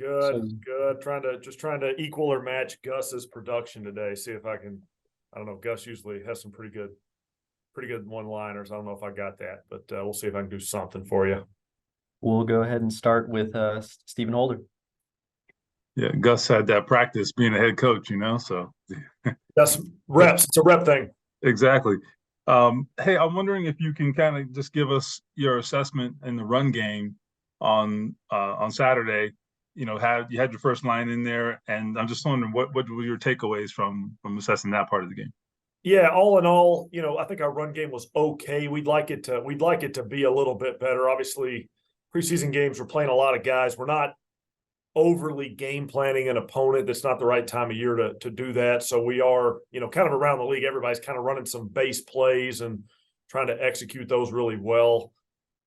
So Good. Trying to equal or match Gus's production today. See if I can. I don't know. Gus usually has some pretty good one-liners. I don't know if I got that, but we'll see if I can do something for you. we'll go ahead and start with Stephen Holder. Yeah, Gus had that practice being a head coach, so That's reps. It's a rep thing. exactly. Hey, I'm wondering if you can kind of just give us your assessment in the run game on Saturday. You had your first line in there, and I'm just wondering what were your takeaways from assessing that part of the game? Yeah, all in all, I think our run game was okay. We'd like it to be a little bit better. Obviously, preseason games, we're playing a lot of guys. We're not overly game planning an opponent. That's not the right time of year to do that. So we are, kind of around the league, everybody's kind of running some base plays and trying to execute those really well.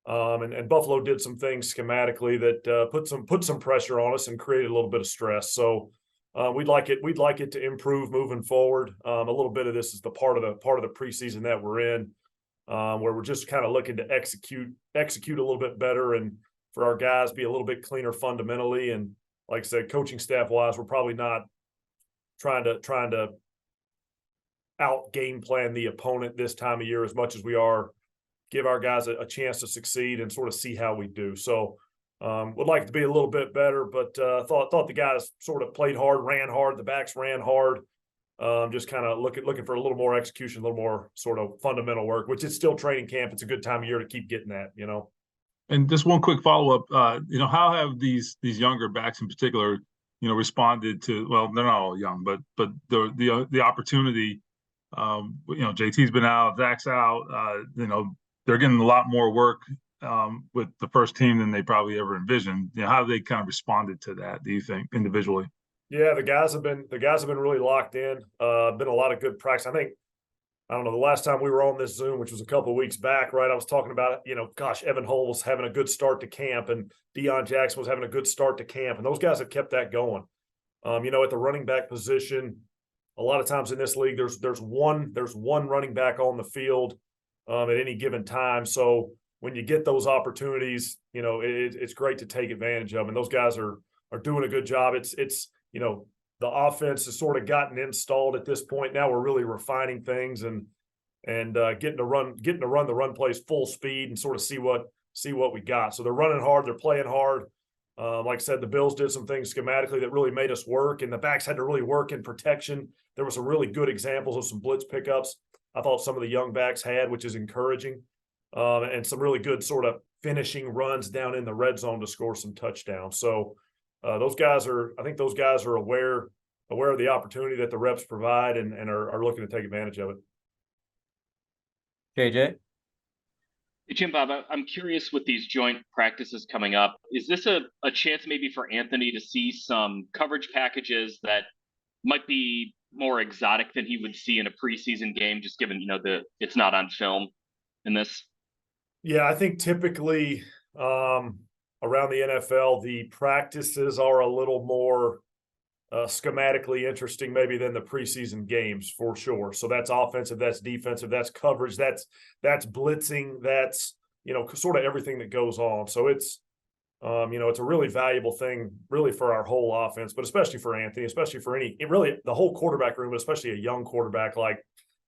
And Buffalo did some things schematically that put some pressure on us and created a little bit of stress. So we'd like it to improve moving forward. A little bit of this is the part of the preseason that we're in, where we're just kind of looking to execute a little bit better and for our guys be a little bit cleaner fundamentally. And like I said, coaching staff wise, we're probably not trying to out game plan the opponent this time of year as much as we are give our guys a chance to succeed and sort of see how we do. So would like it to be a little bit better, but thought the guys sort of played hard, ran hard, the backs ran hard. Just kind of looking for a little more execution, a little more sort of fundamental work, which is still training camp. It's a good time of year to keep getting that, And just one quick follow-up, how have these younger backs in particular, responded to, well, they're not all young, but the opportunity, JT's been out, Zach's out, they're getting a lot more work with the first team than they probably ever envisioned. How have they kind of responded to that, do you think, individually? Yeah, the guys have been really locked in. Been a lot of good practice. I don't know, the last time we were on this Zoom, which was a couple of weeks back, right? I was talking about, Evan Hull was having a good start to camp and Deion Jackson was having a good start to camp. And those guys have kept that going. At the running back position, a lot of times in this league, there's one running back on the field at any given time. So when you get those opportunities, it's great to take advantage of. And those guys are doing a good job. It's the offense has sort of gotten installed at this point. Now we're really refining things and getting to run the run plays full speed and sort of see what we got. So they're running hard, they're playing hard. Like I said, the Bills did some things schematically that really made us work, and the backs had to really work in protection. There were some really good examples of some blitz pickups I thought some of the young backs had, which is encouraging, and some really good sort of finishing runs down in the red zone to score some touchdowns. So I think those guys are aware of the opportunity that the reps provide and are looking to take advantage of it. JJ? Hey, Jim Bob, I'm curious with these joint practices coming up, is this a chance maybe for Anthony to see some coverage packages that might be more exotic than he would see in a preseason game, just given, it's not on film in this? Yeah, I think typically around the NFL, the practices are a little more schematically interesting maybe than the preseason games for sure. So that's offensive, that's defensive, that's coverage, that's blitzing, that's, sort of everything that goes on. So it's, it's a really valuable thing really for our whole offense, but especially for Anthony, especially for the whole quarterback room, but especially a young quarterback, like,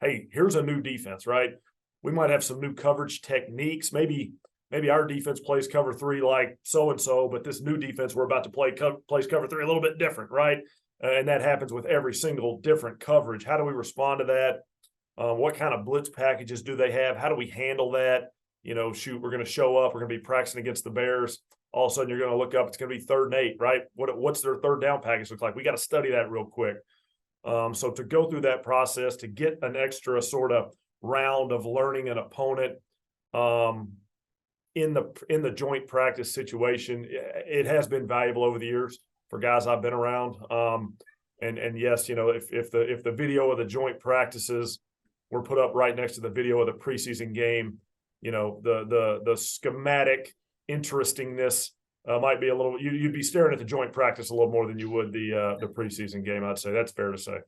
hey, here's a new defense, right? We might have some new coverage techniques. Maybe our defense plays cover three like so-and-so, but this new defense we're about to play plays cover three a little bit different, right? And that happens with every single different coverage. How do we respond to that? What kind of blitz packages do they have? How do we handle that? We're going to show up. We're going to be practicing against the Bears. All of a sudden, you're going to look up. It's going to be 3rd and 8, right? What's their third down package look like? We got to study that real quick. So to go through that process, to get an extra sort of round of learning an opponent in the joint practice situation, it has been valuable over the years for guys I've been around. And yes, if the video of the joint practices were put up right next to the video of the preseason game, the schematic interestingness might be a little. You'd be staring at the joint practice a little more than you would the preseason game. I'd say that's fair to say.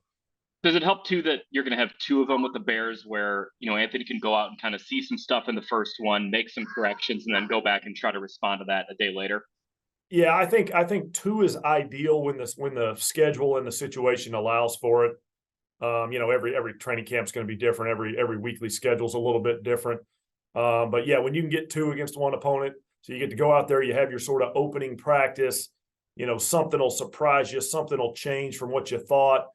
Does it help too that you're going to have 2 of them with the Bears where, Anthony can go out and kind of see some stuff in the first one, make some corrections, and then go back and try to respond to that a day later? Yeah, I think 2 is ideal when the schedule and the situation allows for it. Every training camp's going to be different. Every weekly schedule's a little bit different. But yeah, when you can get 2 against one opponent, so you get to go out there, you have your sort of opening practice. Something will surprise you, something will change from what you thought,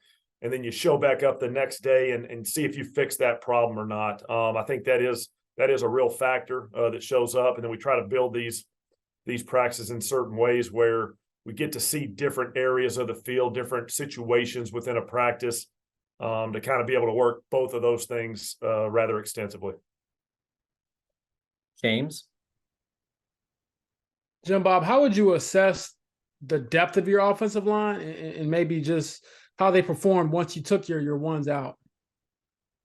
and then you show back up the next day and see if you fix that problem or not. I think that is a real factor that shows up, and then we try to build these practices in certain ways where we get to see different areas of the field, different situations within a practice, to kind of be able to work both of those things rather extensively. James? Jim Bob, how would you assess the depth of your offensive line and maybe just how they performed once you took your ones out?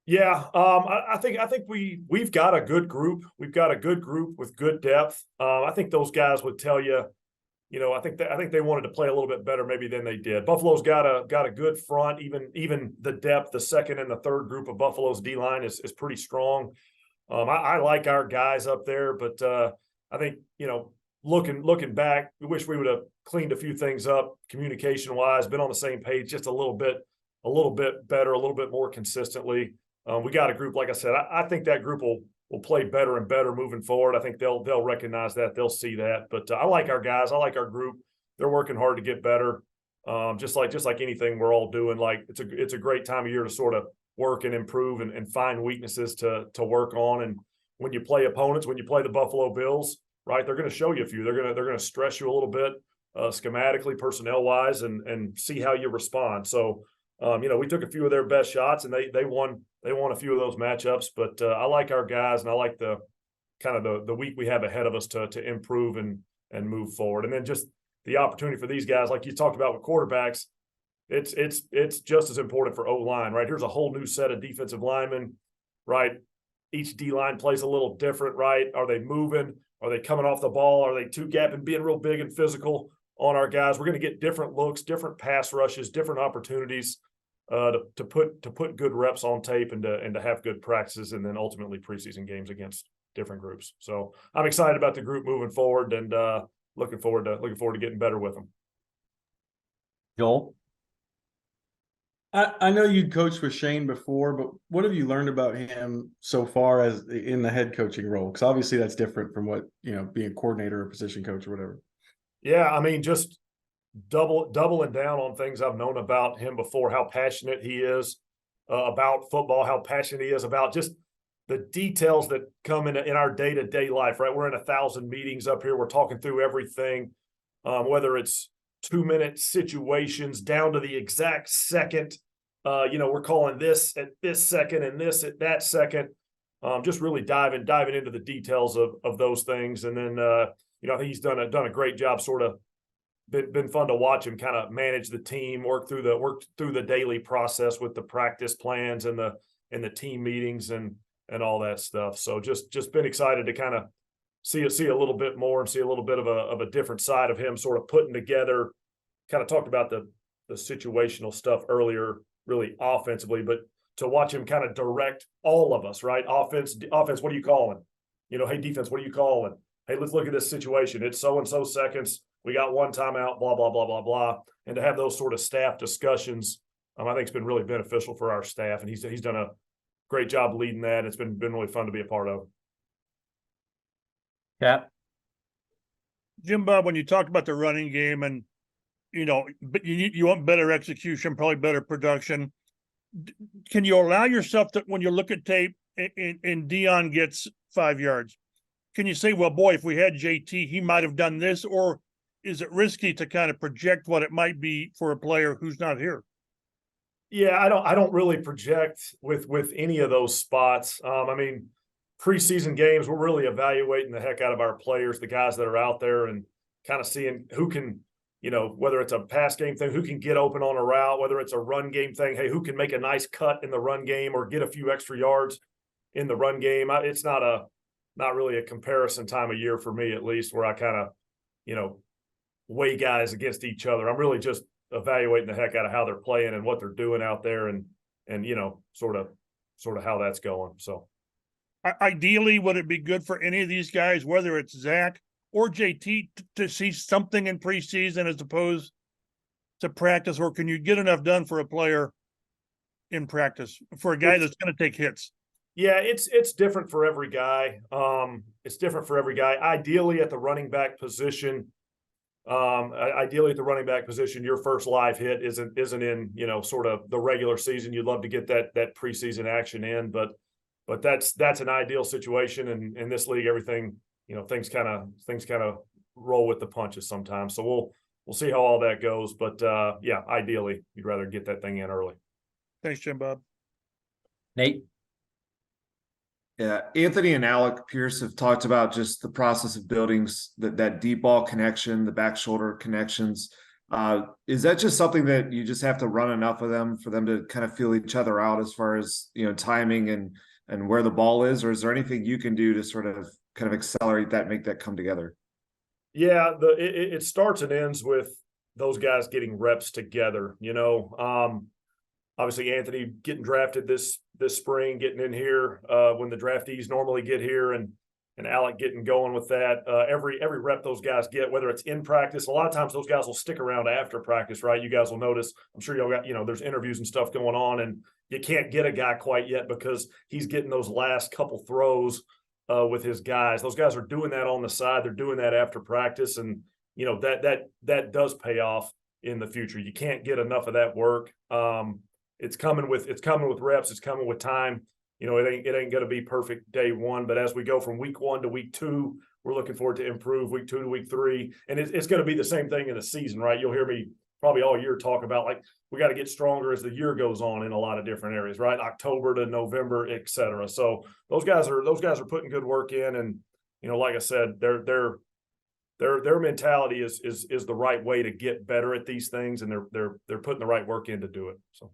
Yeah, I think we've got a good group. We've got a good group with good depth. I think those guys would tell you, I think they wanted to play a little bit better maybe than they did. Buffalo's got a good front. Even the depth, the second and the third group of Buffalo's D line is pretty strong. I like our guys up there, but I think looking back, we wish we would have cleaned a few things up communication wise, been on the same page just a little bit better, a little bit more consistently. We got a group, like I said, I think that group will play better and better moving forward. I think they'll recognize that, they'll see that. But I like our guys, I like our group. They're working hard to get better. Just like anything we're all doing. Like it's a great time of year to sort of work and improve and find weaknesses to work on. And when you play opponents, when you play the Buffalo Bills, right, they're going to show you a few. They're going to stress you a little bit schematically, personnel wise, and see how you respond. So we took a few of their best shots, and they won a few of those matchups. But I like our guys, and I like the kind of the week we have ahead of us to improve and move forward. And then just the opportunity for these guys, like you talked about with quarterbacks, it's just as important for O-line, right? Here's a whole new set of defensive linemen, right? Each D-line plays a little different, right? Are they moving? Are they coming off the ball? Are they two-gapping, being real big and physical on our guys? We're going to get different looks, different pass rushes, different opportunities to put good reps on tape and to have good practices, and then ultimately preseason games against different groups. So I'm excited about the group moving forward, and looking forward to getting better with them. Joel? I know you'd coached with Shane before, but what have you learned about him so far as in the head coaching role? Because obviously that's different from what, being a coordinator or position coach or whatever. Yeah, I mean, just doubling down on things I've known about him before, how passionate he is about football, how passionate he is about just the details that come in our day-to-day life, right? We're in 1,000 meetings up here. We're talking through everything, whether it's 2-minute situations down to the exact second. We're calling this at this second and this at that second. Just really diving into the details of those things. And then I think he's done a great job. Sort of been fun to watch him kind of manage the team, work through the daily process with the practice plans and the team meetings and all that stuff. So just been excited to kind of see a little bit more and see a little bit of a different side of him, sort of putting together. Kind of talked about the situational stuff earlier, really offensively, but to watch him kind of direct all of us, right? Offense, what are you calling? Hey, defense, what are you calling? Hey, let's look at this situation. It's so-and-so seconds. We got one timeout, blah, blah, blah, blah, blah. And to have those sort of staff discussions, I think it's been really beneficial for our staff. And he's done a great job leading that. It's been really fun to be a part of. Cap? Jim Bob, when you talked about the running game and, but you want better execution, probably better production. Can you allow yourself to, when you look at tape and Dion gets 5 yards, can you say, well, boy, if we had JT, he might have done this? Or is it risky to kind of project what it might be for a player who's not here? Yeah, I don't really project with any of those spots. Preseason games, we're really evaluating the heck out of our players, the guys that are out there, and kind of seeing who can, whether it's a pass game thing, who can get open on a route, whether it's a run game thing, hey, who can make a nice cut in the run game or get a few extra yards in the run game. It's not really a comparison time of year for me, at least, where I kind of, weigh guys against each other. I'm really just evaluating the heck out of how they're playing and what they're doing out there and sort of how that's going. So ideally, would it be good for any of these guys, whether it's Zach or JT to see something in preseason as opposed to practice, or can you get enough done for a player in practice for a guy that's going to take hits? Yeah, it's different for every guy. It's different for every guy. Ideally, at the running back position, your first live hit isn't in, you know, sort of the regular season. You'd love to get that preseason action in, but that's an ideal situation. And in this league, everything, you know, things kind of roll with the punches sometimes. So we'll see how all that goes. But yeah, ideally, you'd rather get that thing in early. Thanks, Jim Bob. Nate? Yeah, Anthony and Alec Pierce have talked about just the process of building that deep ball connection, the back shoulder connections. Is that just something that you just have to run enough of them for them to kind of feel each other out as far as, you know, timing and where the ball is, or is there anything you can do to sort of kind of accelerate that, make that come together? Yeah, it starts and ends with those guys getting reps together. You know, obviously Anthony getting drafted this spring, getting in here when the draftees normally get here, and Alec getting going with that. Every rep those guys get, whether it's in practice, a lot of times those guys will stick around after practice, right? You guys will notice, I'm sure y'all got, you know, there's interviews and stuff going on, and you can't get a guy quite yet because he's getting those last couple throws with his guys. Those guys are doing that on the side. They're doing that after practice, and you know that does pay off in the future. You can't get enough of that work. It's coming with reps. It's coming with time. You know, it ain't going to be perfect day one, but as we go from week 1 to week 2, we're looking forward to improve week 2 to week 3, and it's going to be the same thing in the season, right? You'll hear me probably all year talk about, like, we got to get stronger as the year goes on in a lot of different areas, right? October to November, et cetera. So those guys are putting good work in, and you know, like I said, their mentality is the right way to get better at these things, and they're putting the right work in to do it. So.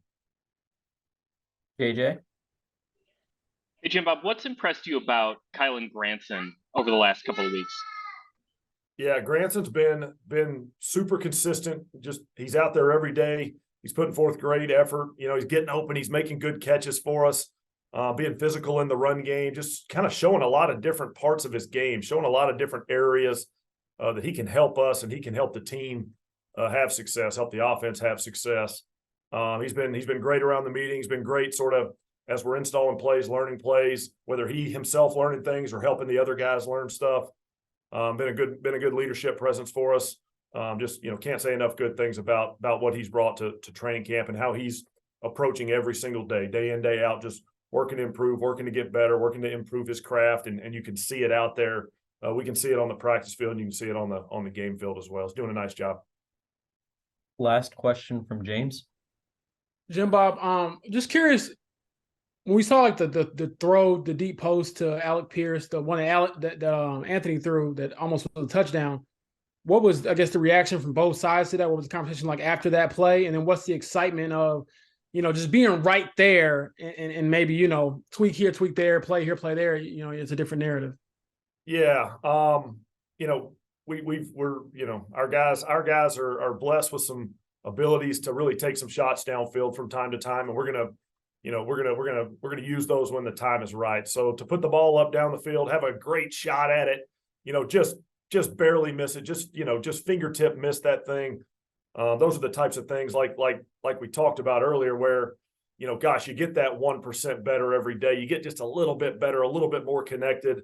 JJ? Hey, Jim Bob, what's impressed you about Kylan Granson over the last couple of weeks? Yeah, Granson's been super consistent. Just he's out there every day. He's putting forth great effort. You know, he's getting open. He's making good catches for us, being physical in the run game, just kind of showing a lot of different parts of his game, showing a lot of different areas that he can help us and he can help the team have success, help the offense have success. He's been great around the meeting. He's been great sort of as we're installing plays, learning plays, whether he himself learning things or helping the other guys learn stuff. Been a good leadership presence for us. Just, you know, can't say enough good things about what he's brought to training camp and how he's approaching every single day, day in, day out, just working to improve, working to get better, working to improve his craft, and you can see it out there. We can see it on the practice field, and you can see it on the game field as well. He's doing a nice job. Last question from James. Jim Bob, just curious, when we saw like the throw, the deep post to Alec Pierce, the one that Anthony threw that almost was a touchdown, what was, I guess, the reaction from both sides to that? What was the conversation like after that play? And then what's the excitement of, you know, just being right there and maybe, you know, tweak here, tweak there, play here, play there, you know, it's a different narrative. Yeah. You know, we're, you know, our guys are blessed with some abilities to really take some shots downfield from time to time. And we're going to use those when the time is right. So to put the ball up down the field, have a great shot at it, you know, just barely miss it, just fingertip miss that thing. Those are the types of things like we talked about earlier, where, you know, gosh, you get that 1% better every day. You get just a little bit better, a little bit more connected.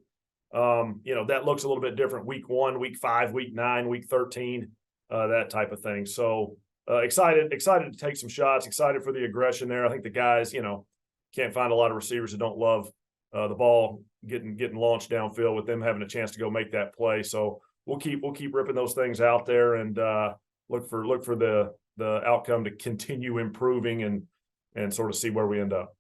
You know, that looks a little bit different week 1, week 5, week 9, week 13, that type of thing. So excited to take some shots, excited for the aggression there. I think the guys, you know, can't find a lot of receivers that don't love the ball getting launched downfield with them having a chance to go make that play. So we'll keep ripping those things out there and look for the outcome to continue improving and sort of see where we end up.